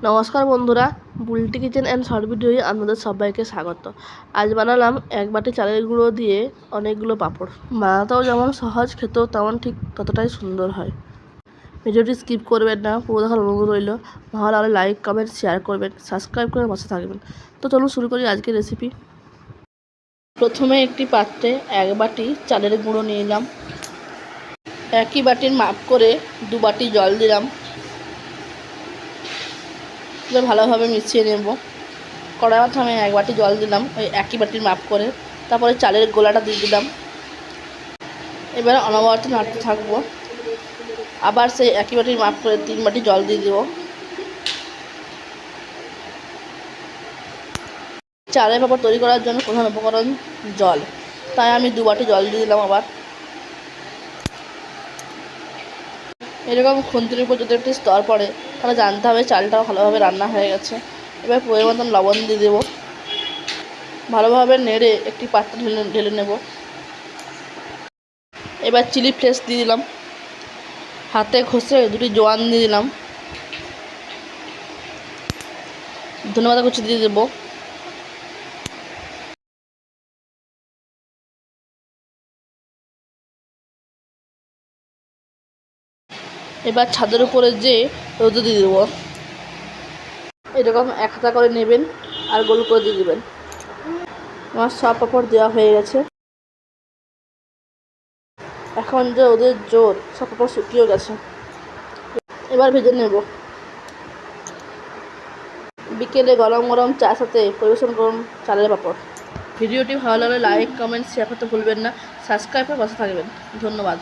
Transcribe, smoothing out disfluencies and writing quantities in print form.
নমস্কার বন্ধুরা, Bulti kitchen and short ভিডিওয়ে আপনাদের সবাইকে স্বাগত। আজ বানালাম এক বাটি চালের গুঁড়ো দিয়ে অনেকগুলো পাঁপড়। বানাতেও যেমন সহজ, খেতেও তেমন ঠিক ততটাই সুন্দর হয়। ভিডিওটি স্কিপ করবেন না, পুরো দেখার অনুরোধ রইল। ভালো লাগলে লাইক, কমেন্ট, শেয়ার করবেন, সাবস্ক্রাইব করে পাশে থাকবেন। তো চলুন শুরু করি আজকের রেসিপি। প্রথমে একটি পাত্রে এক বাটি চালের গুঁড়ো নিয়ে নিলাম। একই বাটির মাপ করে 2 বাটি জল দিলাম। ভালোভাবে মিশিয়ে নেব। কড়াই মাথায় আমি 1 বাটি জল দিলাম, ওই একই বাটির মাপ করে। তারপরে চালের গোলাটা দিয়ে দিলাম। এবার অনবরত নাড়তে থাকবো। আবার সেই একই বাটির মাপ করে 3 বাটি জল দিয়ে দেবো। চালের পাঁপড় তৈরি করার জন্য প্রধান উপকরণ জল, তাই আমি 2 বাটি জল দিয়ে দিলাম। আবার এরকম খুন্তির উপর যদি একটি স্তর পড়ে তাহলে জানতে হবে চালটাও ভালোভাবে রান্না হয়ে গেছে। এবার পরিমাণ মতন লবণ দিয়ে দেবো। ভালোভাবে নেড়ে একটি পাত্রে ঢেলে নেব। এবার চিলি ফ্লেক্স দিয়ে দিলাম। হাতে ঘষে 2টি জোয়ান দিয়ে দিলাম। ধনেপাতা কুচি দিয়ে দেবো। এবার ছাদের উপরে যে রোদে দিয়ে দেবো। এরকম 1 হাতা করে নেবেন আর গোল করে দিয়ে দেবেন। আমার সব পাঁপড় দেওয়া হয়ে গেছে। এখন যে ওদের জোর, সব পাঁপড় শুকিয়ে গেছে। এবার ভেজে নেব। বিকেলে গরম গরম চার সাথে পরিবেশন করুন চালের পাঁপড়। ভিডিওটি ভালো লাগলে লাইক, কমেন্ট, শেয়ার করতে ভুলবেন না। সাবস্ক্রাইব করে পাশে থাকবেন। ধন্যবাদ।